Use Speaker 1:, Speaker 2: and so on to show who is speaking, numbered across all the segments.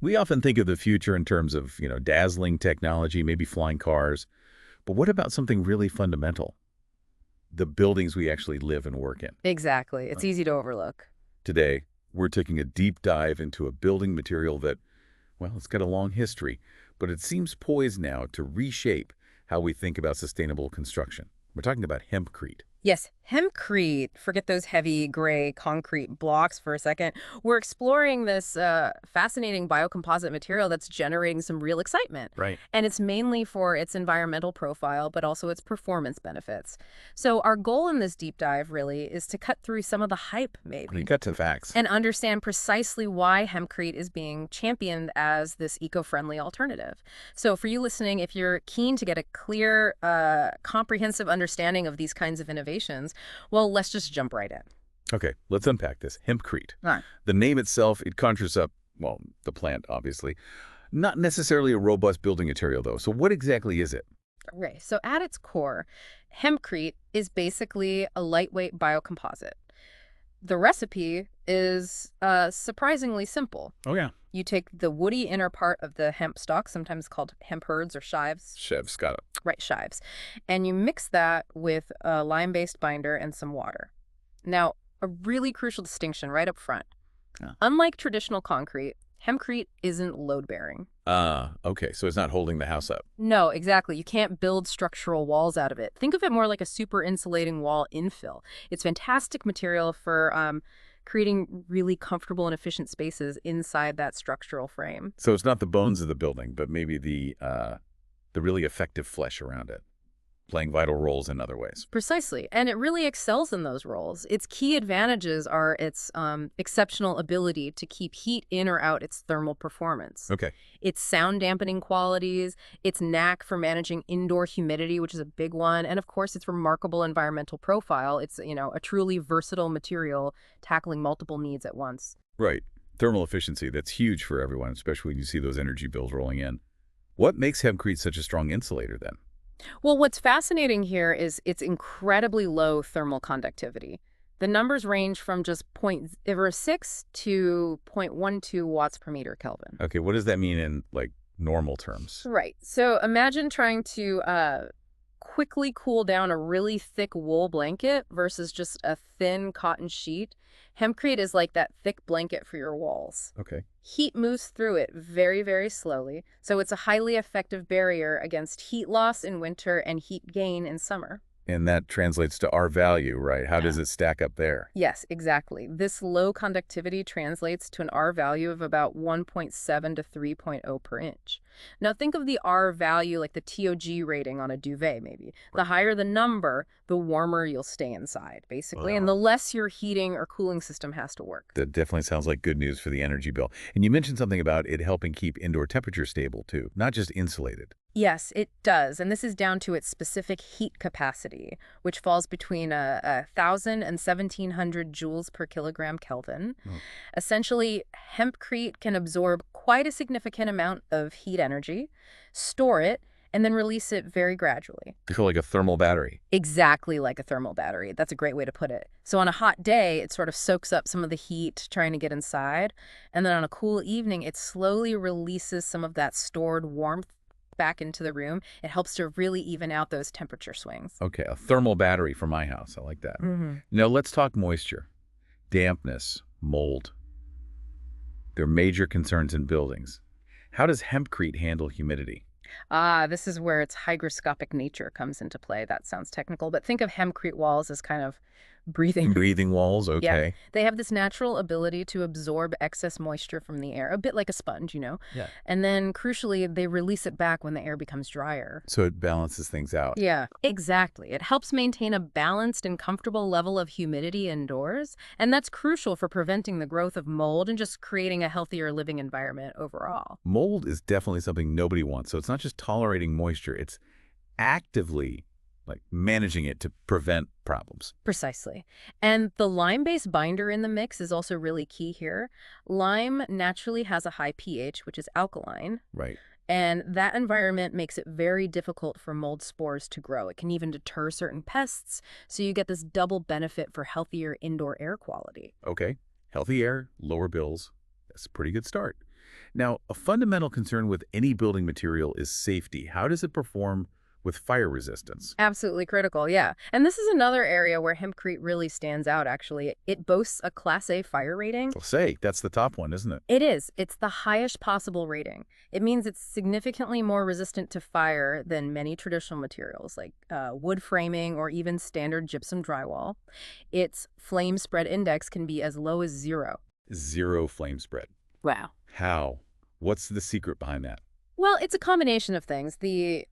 Speaker 1: We often think of the future in terms of, dazzling technology, maybe flying cars. But what about something really fundamental? The buildings we actually live and work in.
Speaker 2: Exactly. It's easy to overlook.
Speaker 1: Today, we're taking a deep dive into a building material that, well, it's got a long history, but it seems poised now to reshape how we think about sustainable construction. We're talking about hempcrete.
Speaker 2: Yes, Hempcrete, forget those heavy gray concrete blocks for a second. We're exploring this fascinating biocomposite material that's generating some real excitement.
Speaker 1: Right.
Speaker 2: And it's mainly for its environmental profile, but also its performance benefits. So our goal in this deep dive really is to cut through some of the hype,
Speaker 1: You
Speaker 2: maybe,
Speaker 1: got to the facts.
Speaker 2: and understand precisely why hempcrete is being championed as this eco-friendly alternative. So for you listening, if you're keen to get a clear, comprehensive understanding of these kinds of innovations, well, let's just jump right in.
Speaker 1: Okay, let's unpack this. Hempcrete.
Speaker 2: All right.
Speaker 1: The name itself, it conjures up, well, the plant, obviously. Not necessarily a robust building material, though. So what exactly is it?
Speaker 2: Okay, so at its core, hempcrete is basically a lightweight biocomposite. The recipe is surprisingly simple.
Speaker 1: Oh, yeah.
Speaker 2: You take the woody inner part of the hemp stalk, sometimes called hemp herds or shives,
Speaker 1: Chef's got it.
Speaker 2: right, shives, and you mix that with a lime-based binder and some water. Now, a really crucial distinction right up front.
Speaker 1: Yeah.
Speaker 2: Unlike traditional concrete, hempcrete isn't load-bearing.
Speaker 1: Okay, so it's not holding the house up.
Speaker 2: No, exactly. You can't build structural walls out of it. Think of it more like a super insulating wall infill. It's fantastic material for creating really comfortable and efficient spaces inside that structural frame.
Speaker 1: So it's not the bones of the building, but maybe the really effective flesh around it, playing vital roles in other ways.
Speaker 2: Precisely. And it really excels in those roles. Its key advantages are its exceptional ability to keep heat in or out its thermal performance,
Speaker 1: Okay.
Speaker 2: its sound dampening qualities, its knack for managing indoor humidity, which is a big one, and of course its remarkable environmental profile. It's, a truly versatile material tackling multiple needs at once.
Speaker 1: Right. Thermal efficiency, that's huge for everyone, especially when you see those energy bills rolling in. What makes hempcrete such a strong insulator then?
Speaker 2: Well, what's fascinating here is its incredibly low thermal conductivity. The numbers range from just zero point zero 0.06 to zero point 0.12 watts per meter Kelvin.
Speaker 1: Okay, what does that mean in, like, normal terms?
Speaker 2: Right. So imagine trying to quickly cool down a really thick wool blanket versus just a thin cotton sheet. Hempcrete is like that thick blanket for your walls.
Speaker 1: Okay.
Speaker 2: Heat moves through it very, very slowly, so it's a highly effective barrier against heat loss in winter and heat gain in summer.
Speaker 1: And that translates to R value, right? How does it stack up there?
Speaker 2: Yes, exactly. This low conductivity translates to an R value of about 1.7 to 3.0 per inch. Now think of the R value like the TOG rating on a duvet, maybe. The higher the number, the warmer you'll stay inside, basically, and
Speaker 1: Wow.
Speaker 2: the less your heating or cooling system has to work.
Speaker 1: That definitely sounds like good news for the energy bill. And you mentioned something about it helping keep indoor temperature stable, too, not just insulated.
Speaker 2: Yes, it does, and this is down to its specific heat capacity, which falls between 1,000 and 1,700 joules per kilogram Kelvin.
Speaker 1: Oh.
Speaker 2: Essentially, hempcrete can absorb quite a significant amount of heat energy, store it, and then release it very gradually.
Speaker 1: You feel like a thermal battery.
Speaker 2: Exactly like a thermal battery. That's a great way to put it. So on a hot day, it sort of soaks up some of the heat trying to get inside, and then on a cool evening, it slowly releases some of that stored warmth back into the room. It helps to really even out those temperature swings.
Speaker 1: Okay, a thermal battery for my house. I like that. Now let's talk moisture, dampness, mold. They're major concerns in buildings. How does hempcrete handle humidity?
Speaker 2: This is where its hygroscopic nature comes into play. That sounds technical, but think of hempcrete walls as kind of breathing.
Speaker 1: Breathing walls,
Speaker 2: Yeah,
Speaker 1: okay.
Speaker 2: they have this natural ability to absorb excess moisture from the air, a bit like a sponge.
Speaker 1: Yeah.
Speaker 2: And then, crucially, they release it back when the air becomes drier.
Speaker 1: So it balances things out.
Speaker 2: Yeah, exactly. It helps maintain a balanced and comfortable level of humidity indoors, and that's crucial for preventing the growth of mold and just creating a healthier living environment overall.
Speaker 1: Mold is definitely something nobody wants. So it's not just tolerating moisture, it's actively like managing it to prevent problems.
Speaker 2: Precisely. And the lime-based binder in the mix is also really key here. Lime naturally has a high pH, which is alkaline,
Speaker 1: Right.
Speaker 2: and that environment makes it very difficult for mold spores to grow. It can even deter certain pests, so you get this double benefit for healthier indoor air quality.
Speaker 1: Okay. Healthy air, lower bills. That's a pretty good start. Now, a fundamental concern with any building material is safety. How does it perform with fire resistance?
Speaker 2: Absolutely critical, yeah. And this is another area where Hempcrete really stands out, actually. It boasts a Class A fire rating.
Speaker 1: I'll say, that's the top one, isn't it?
Speaker 2: It is. It's the highest possible rating. It means it's significantly more resistant to fire than many traditional materials like wood framing or even standard gypsum drywall. Its flame spread index can be as low as 0.
Speaker 1: Zero flame spread.
Speaker 2: Wow.
Speaker 1: How? What's the secret behind that?
Speaker 2: Well, it's a combination of things. The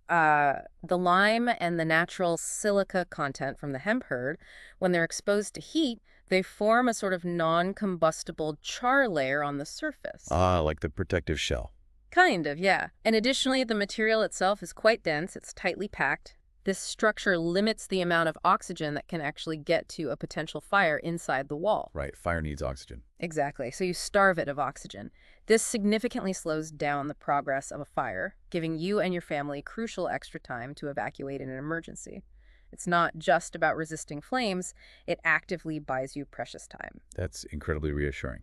Speaker 2: lime and the natural silica content from the hemp hurd, when they're exposed to heat, they form a sort of non-combustible char layer on the surface.
Speaker 1: Ah, like the protective shell.
Speaker 2: Kind of, yeah. And additionally, the material itself is quite dense. It's tightly packed. This structure limits the amount of oxygen that can actually get to a potential fire inside the wall.
Speaker 1: Right, fire needs oxygen.
Speaker 2: Exactly. So you starve it of oxygen. This significantly slows down the progress of a fire, giving you and your family crucial extra time to evacuate in an emergency. It's not just about resisting flames, it actively buys you precious time.
Speaker 1: That's incredibly reassuring.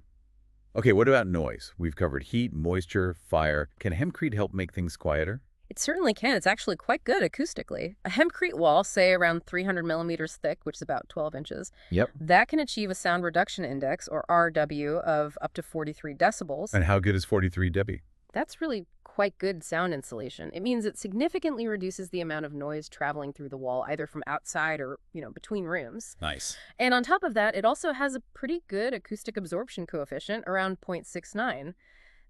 Speaker 1: Okay, what about noise? We've covered heat, moisture, fire. Can hempcrete help make things quieter?
Speaker 2: It certainly can. It's actually quite good acoustically. A hempcrete wall, say around 300 millimeters thick, which is about 12 inches,
Speaker 1: Yep.
Speaker 2: that can achieve a sound reduction index, or RW, of up to 43 decibels.
Speaker 1: And how good is 43 dB?
Speaker 2: That's really quite good sound insulation. It means it significantly reduces the amount of noise traveling through the wall, either from outside or, between rooms.
Speaker 1: Nice.
Speaker 2: And on top of that, it also has a pretty good acoustic absorption coefficient, around 0.69.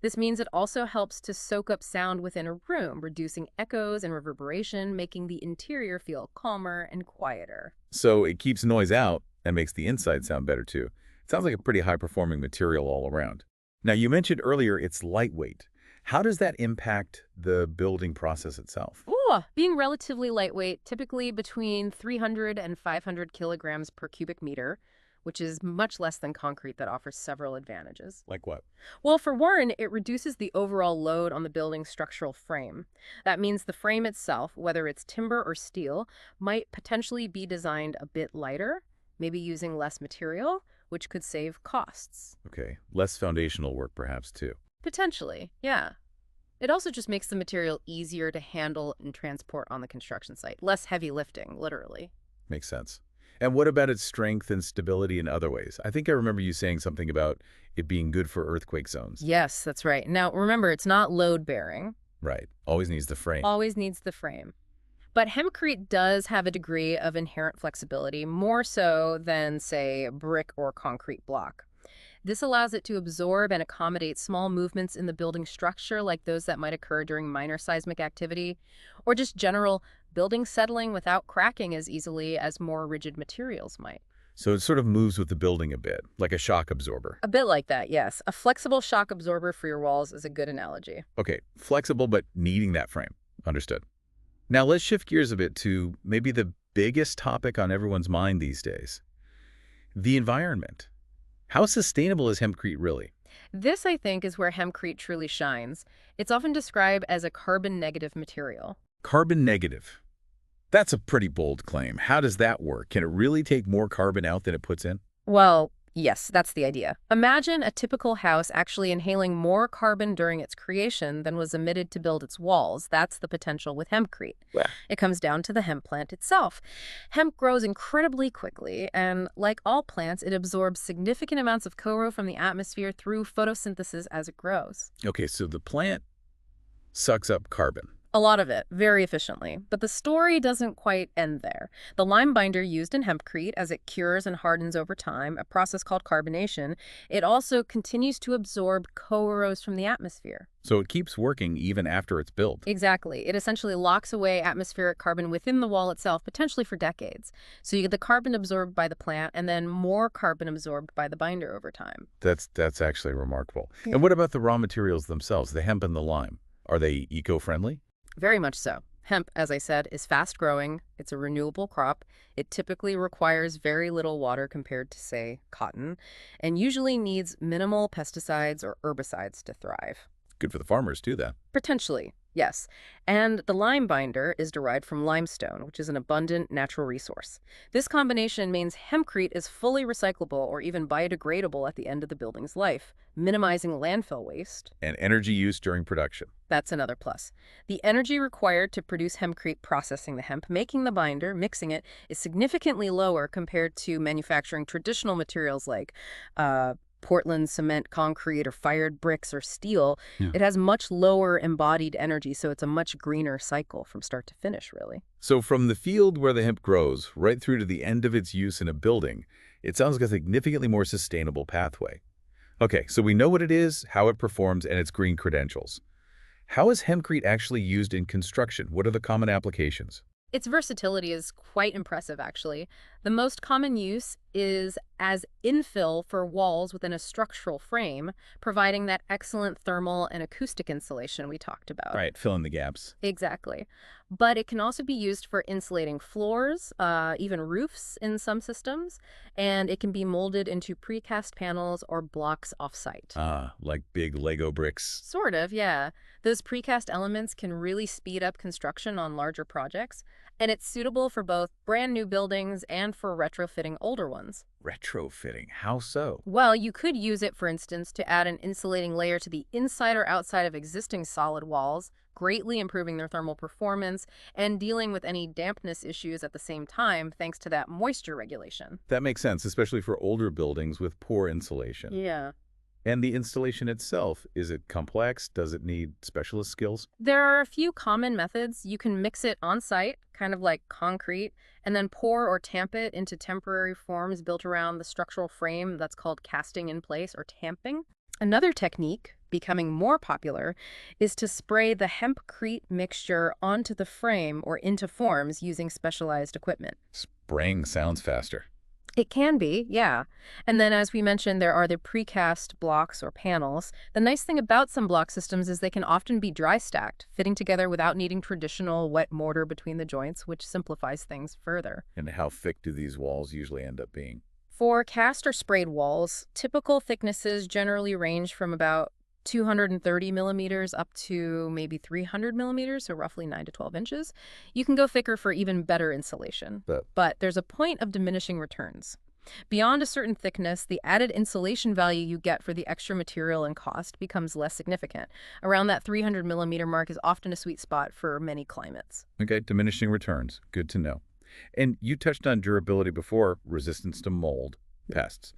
Speaker 2: This means it also helps to soak up sound within a room, reducing echoes and reverberation, making the interior feel calmer and quieter.
Speaker 1: So it keeps noise out and makes the inside sound better too. It sounds like a pretty high-performing material all around. Now, you mentioned earlier it's lightweight. How does that impact the building process itself?
Speaker 2: Ooh, being relatively lightweight, typically between 300 and 500 kilograms per cubic meter, which is much less than concrete, that offers several advantages.
Speaker 1: Like what?
Speaker 2: Well, for one, it reduces the overall load on the building's structural frame. That means the frame itself, whether it's timber or steel, might potentially be designed a bit lighter, maybe using less material, which could save costs.
Speaker 1: Okay, less foundational work perhaps too.
Speaker 2: Potentially, yeah. It also just makes the material easier to handle and transport on the construction site. Less heavy lifting, literally.
Speaker 1: Makes sense. And what about its strength and stability in other ways? I think I remember you saying something about it being good for earthquake zones.
Speaker 2: Yes, that's right. Now, remember, it's not load-bearing.
Speaker 1: Right. Always needs the frame.
Speaker 2: Always needs the frame. But hempcrete does have a degree of inherent flexibility, more so than, say, brick or concrete block. This allows it to absorb and accommodate small movements in the building structure, like those that might occur during minor seismic activity, or just general building settling without cracking as easily as more rigid materials might.
Speaker 1: So it sort of moves with the building a bit, like a shock absorber.
Speaker 2: A bit like that, yes. A flexible shock absorber for your walls is a good analogy.
Speaker 1: Okay, flexible but needing that frame. Understood. Now let's shift gears a bit to maybe the biggest topic on everyone's mind these days. The environment. How sustainable is hempcrete really?
Speaker 2: This, I think, is where hempcrete truly shines. It's often described as a carbon-negative material.
Speaker 1: Carbon negative. That's a pretty bold claim. How does that work? Can it really take more carbon out than it puts in?
Speaker 2: Well, yes, that's the idea. Imagine a typical house actually inhaling more carbon during its creation than was emitted to build its walls. That's the potential with hempcrete.
Speaker 1: Wow.
Speaker 2: It comes down to the hemp plant itself. Hemp grows incredibly quickly, and like all plants, it absorbs significant amounts of CoRo from the atmosphere through photosynthesis as it grows.
Speaker 1: Okay, so the plant sucks up carbon.
Speaker 2: A lot of it, very efficiently. But the story doesn't quite end there. The lime binder used in hempcrete, as it cures and hardens over time, a process called carbonation, it also continues to absorb CoRo's from the atmosphere.
Speaker 1: So it keeps working even after it's built.
Speaker 2: Exactly. It essentially locks away atmospheric carbon within the wall itself, potentially for decades. So you get the carbon absorbed by the plant and then more carbon absorbed by the binder over time.
Speaker 1: That's actually remarkable.
Speaker 2: Yeah.
Speaker 1: And what about the raw materials themselves, the hemp and the lime? Are they eco-friendly?
Speaker 2: Very much so. Hemp, as I said, is fast-growing. It's a renewable crop. It typically requires very little water compared to, say, cotton, and usually needs minimal pesticides or herbicides to thrive.
Speaker 1: Good for the farmers too, then.
Speaker 2: Potentially. Yes, and the lime binder is derived from limestone, which is an abundant natural resource. This combination means hempcrete is fully recyclable or even biodegradable at the end of the building's life, minimizing landfill waste.
Speaker 1: And energy use during production.
Speaker 2: That's another plus. The energy required to produce hempcrete processing the hemp, making the binder, mixing it, is significantly lower compared to manufacturing traditional materials like Portland cement, concrete, or fired bricks or steel.
Speaker 1: Yeah.
Speaker 2: It has much lower embodied energy, so it's a much greener cycle from start to finish, really.
Speaker 1: So from the field where the hemp grows right through to the end of its use in a building, it sounds like a significantly more sustainable pathway. Okay, so we know what it is, how it performs, and its green credentials. How is hempcrete actually used in construction? What are the common applications?
Speaker 2: Its versatility is quite impressive, actually. The most common use is as infill for walls within a structural frame, providing that excellent thermal and acoustic insulation we talked about.
Speaker 1: Right, fill in the gaps.
Speaker 2: Exactly. But it can also be used for insulating floors, even roofs in some systems, and it can be molded into precast panels or blocks offsite.
Speaker 1: Ah, like big Lego bricks.
Speaker 2: Sort of, yeah. Those precast elements can really speed up construction on larger projects, and it's suitable for both brand new buildings and for retrofitting older ones.
Speaker 1: Retrofitting, how so?
Speaker 2: Well, you could use it, for instance, to add an insulating layer to the inside or outside of existing solid walls, greatly improving their thermal performance and dealing with any dampness issues at the same time thanks to that moisture regulation.
Speaker 1: That makes sense, especially for older buildings with poor insulation.
Speaker 2: Yeah.
Speaker 1: And the installation itself, is it complex? Does it need specialist skills?
Speaker 2: There are a few common methods. You can mix it on site, kind of like concrete, and then pour or tamp it into temporary forms built around the structural frame. That's called casting in place or tamping. Another technique, becoming more popular, is to spray the hempcrete mixture onto the frame or into forms using specialized equipment.
Speaker 1: Spraying sounds faster.
Speaker 2: It can be, yeah. And then, as we mentioned, there are the precast blocks or panels. The nice thing about some block systems is they can often be dry stacked, fitting together without needing traditional wet mortar between the joints, which simplifies things further.
Speaker 1: And how thick do these walls usually end up being?
Speaker 2: For cast or sprayed walls, typical thicknesses generally range from about 230 millimeters up to maybe 300 millimeters, so roughly 9 to 12 inches. You can go thicker for even better insulation. But there's a point of diminishing returns. Beyond a certain thickness, the added insulation value you get for the extra material and cost becomes less significant. Around that 300 millimeter mark is often a sweet spot for many climates.
Speaker 1: Okay, diminishing returns. Good to know. And you touched on durability before, resistance to mold, pests.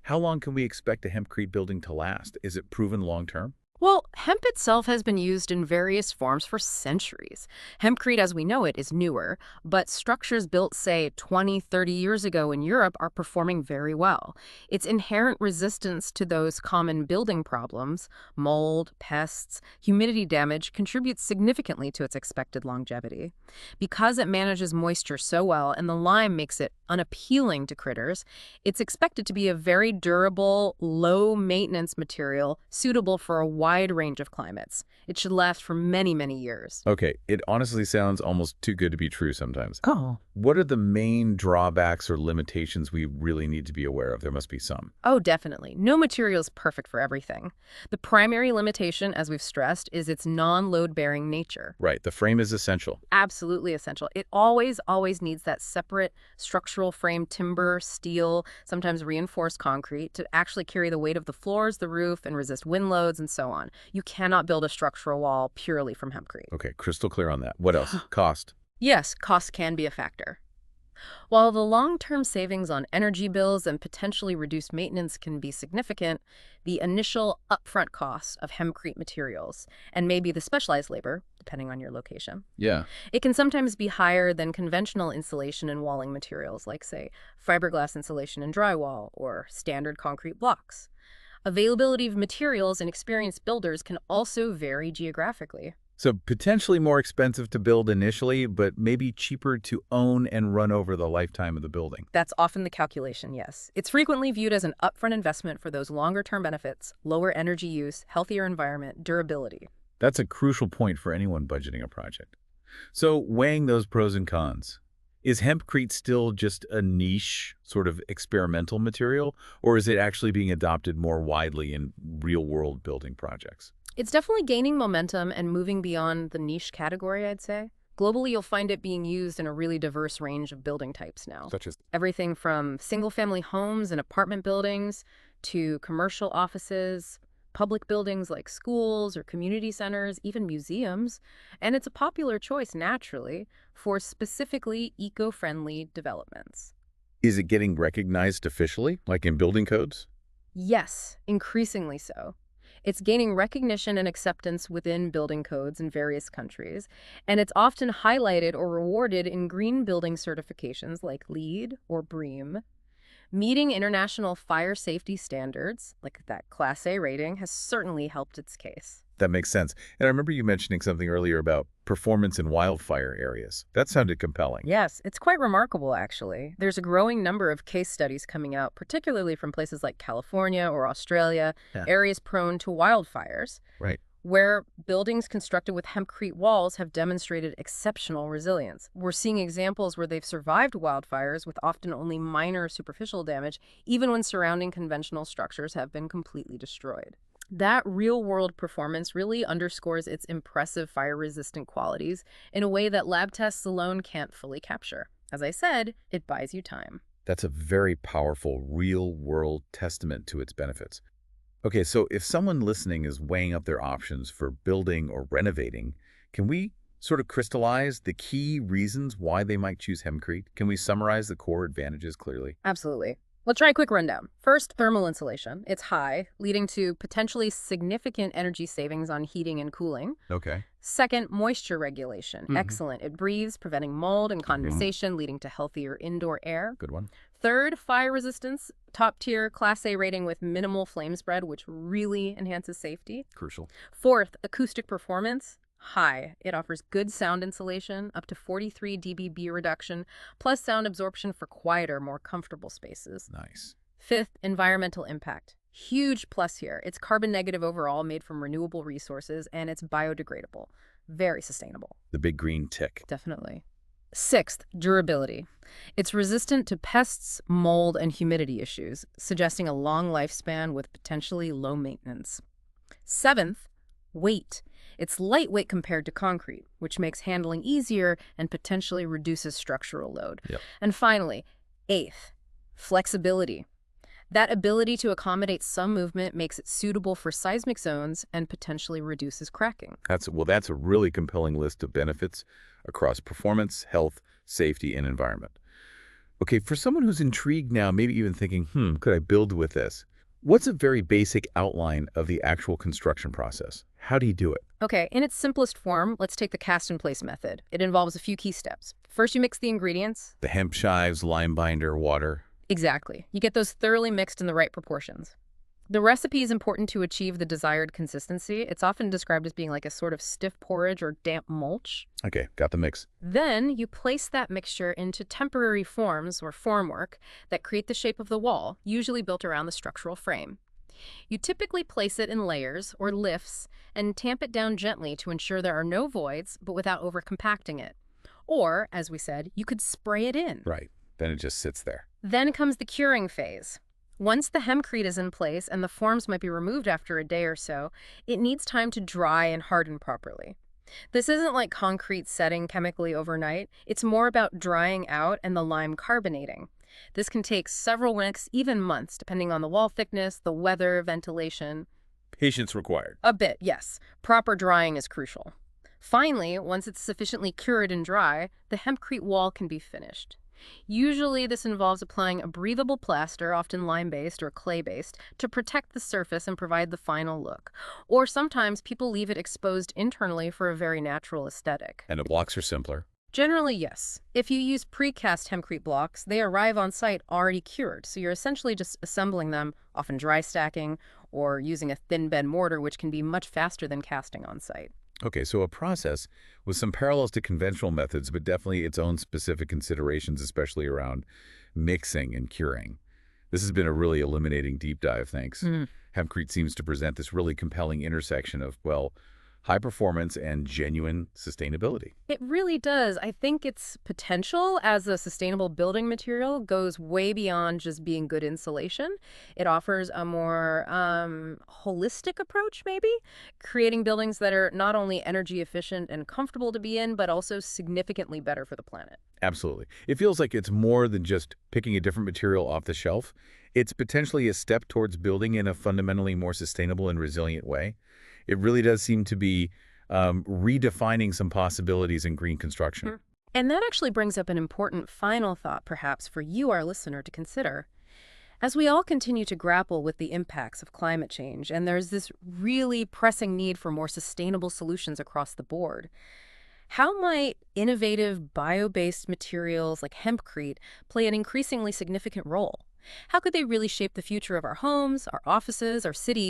Speaker 1: How long can we expect a hempcrete building to last? Is it proven long-term?
Speaker 2: Well, hemp itself has been used in various forms for centuries. Hempcrete, as we know it, is newer, but structures built, say, 20, 30 years ago in Europe are performing very well. Its inherent resistance to those common building problems, mold, pests, humidity damage, contributes significantly to its expected longevity. Because it manages moisture so well and the lime makes it unappealing to critters, it's expected to be a very durable, low-maintenance material suitable for a wide range of climates. It should last for many, many years.
Speaker 1: Okay, it honestly sounds almost too good to be true sometimes.
Speaker 2: Oh.
Speaker 1: What are the main drawbacks or limitations we really need to be aware of? There must be some.
Speaker 2: Oh, definitely. No material is perfect for everything. The primary limitation, as we've stressed, is its non-load-bearing nature.
Speaker 1: Right, the frame is essential.
Speaker 2: Absolutely essential. It always needs that separate structural frame, timber, steel, sometimes reinforced concrete, to actually carry the weight of the floors, the roof, and resist wind loads and so on. You cannot build a structural wall purely from hempcrete.
Speaker 1: Okay, crystal clear on that. What else? Cost.
Speaker 2: Yes, cost can be a factor. While the long-term savings on energy bills and potentially reduced maintenance can be significant, the initial upfront cost of hempcrete materials, and maybe the specialized labor, depending on your location,
Speaker 1: Yeah.
Speaker 2: it can sometimes be higher than conventional insulation and walling materials like, say, fiberglass insulation and drywall or standard concrete blocks. Availability of materials and experienced builders can also vary geographically.
Speaker 1: So potentially more expensive to build initially, but maybe cheaper to own and run over the lifetime of the building.
Speaker 2: That's often the calculation, yes. It's frequently viewed as an upfront investment for those longer-term benefits, lower energy use, healthier environment, durability.
Speaker 1: That's a crucial point for anyone budgeting a project. So weighing those pros and cons, is hempcrete still just a niche, sort of experimental material, or is it actually being adopted more widely in real-world building projects?
Speaker 2: It's definitely gaining momentum and moving beyond the niche category, I'd say. Globally, you'll find it being used in a really diverse range of building types now.
Speaker 1: Such as,
Speaker 2: Everything from single-family homes and apartment buildings to commercial offices, public buildings like schools or community centers, even museums. And it's a popular choice, naturally, for specifically eco-friendly developments.
Speaker 1: is it getting recognized officially, like in building codes?
Speaker 2: Yes, increasingly so. It's gaining recognition and acceptance within building codes in various countries, and it's often highlighted or rewarded in green building certifications like LEED or BREEAM. Meeting international fire safety standards, like that Class A rating, has certainly helped its case.
Speaker 1: That makes sense. And I remember you mentioning something earlier about performance in wildfire areas. That sounded compelling.
Speaker 2: Yes, it's quite remarkable, actually. There's a growing number of case studies coming out, particularly from places like California or Australia,
Speaker 1: Yeah.
Speaker 2: areas prone to wildfires,
Speaker 1: Right.
Speaker 2: where buildings constructed with hempcrete walls have demonstrated exceptional resilience. We're seeing examples where they've survived wildfires with often only minor superficial damage, even when surrounding conventional structures have been completely destroyed. That real-world performance really underscores its impressive fire-resistant qualities in a way that lab tests alone can't fully capture. As I said, it buys you time.
Speaker 1: That's a very powerful real-world testament to its benefits. Okay, so if someone listening is weighing up their options for building or renovating, can we sort of crystallize the key reasons why they might choose Hempcrete? Can we summarize the core advantages clearly?
Speaker 2: Absolutely. Let's try a quick rundown. First, thermal insulation. It's high, leading to potentially significant energy savings on heating and cooling.
Speaker 1: Okay.
Speaker 2: Second, moisture regulation.
Speaker 1: Mhm.
Speaker 2: Excellent. It breathes, preventing mold and condensation, leading to healthier indoor air.
Speaker 1: Good one.
Speaker 2: Third, fire resistance. Top tier Class A rating with minimal flame spread, which really enhances safety.
Speaker 1: Crucial.
Speaker 2: Fourth, acoustic performance. High. It offers good sound insulation, up to 43 dBB reduction, plus sound absorption for quieter, more comfortable spaces.
Speaker 1: Nice.
Speaker 2: Fifth, environmental impact. Huge plus here. It's carbon negative overall, made from renewable resources, and it's biodegradable. Very sustainable.
Speaker 1: The big green tick.
Speaker 2: Definitely. Sixth, durability. It's resistant to pests, mold, and humidity issues, suggesting a long lifespan with potentially low maintenance. Seventh, weight. It's lightweight compared to concrete, which makes handling easier and potentially reduces structural load.
Speaker 1: Yep.
Speaker 2: And finally, eighth, flexibility. That ability to accommodate some movement makes it suitable for seismic zones and potentially reduces cracking.
Speaker 1: That's a really compelling list of benefits across performance, health, safety, and environment. Okay, for someone who's intrigued now, maybe even thinking, could I build with this? What's a very basic outline of the actual construction process? How do you do it?
Speaker 2: Okay, in its simplest form, let's take the cast-in-place method. It involves a few key steps. First, you mix the ingredients.
Speaker 1: The hemp chives, lime binder, water.
Speaker 2: Exactly. You get those thoroughly mixed in the right proportions. The recipe is important to achieve the desired consistency. It's often described as being like a sort of stiff porridge or damp mulch.
Speaker 1: Okay, got the mix.
Speaker 2: Then you place that mixture into temporary forms or formwork that create the shape of the wall, usually built around the structural frame. You typically place it in layers or lifts and tamp it down gently to ensure there are no voids, but without over-compacting it. Or, as we said, you could spray it in.
Speaker 1: Right. Then it just sits there.
Speaker 2: Then comes the curing phase. Once the hempcrete is in place and the forms might be removed after a day or so, it needs time to dry and harden properly. This isn't like concrete setting chemically overnight. It's more about drying out and the lime carbonating. This can take several weeks, even months, depending on the wall thickness, the weather, ventilation.
Speaker 1: Patience required.
Speaker 2: A bit, yes. Proper drying is crucial. Finally, once it's sufficiently cured and dry, the hempcrete wall can be finished. Usually this involves applying a breathable plaster, often lime-based or clay-based, to protect the surface and provide the final look. Or sometimes people leave it exposed internally for a very natural aesthetic.
Speaker 1: And the blocks are simpler.
Speaker 2: Generally, yes. If you use precast hempcrete blocks, they arrive on site already cured, so you're essentially just assembling them, often dry stacking, or using a thin bed mortar, which can be much faster than casting on site.
Speaker 1: Okay, so a process with some parallels to conventional methods, but definitely its own specific considerations, especially around mixing and curing. This has been a really illuminating deep dive, thanks. Hempcrete seems to present this really compelling intersection of, well, high performance and genuine sustainability.
Speaker 2: It really does. I think its potential as a sustainable building material goes way beyond just being good insulation. It offers a more holistic approach, maybe, creating buildings that are not only energy efficient and comfortable to be in, but also significantly better for the planet.
Speaker 1: Absolutely. It feels like it's more than just picking a different material off the shelf. It's potentially a step towards building in a fundamentally more sustainable and resilient way. It really does seem to be redefining some possibilities in green construction.
Speaker 2: Hmm. And that actually brings up an important final thought, perhaps, for you, our listener, to consider. As we all continue to grapple with the impacts of climate change, and there's this really pressing need for more sustainable solutions across the board, how might innovative bio-based materials like hempcrete play an increasingly significant role? How could they really shape the future of our homes, our offices, our cities?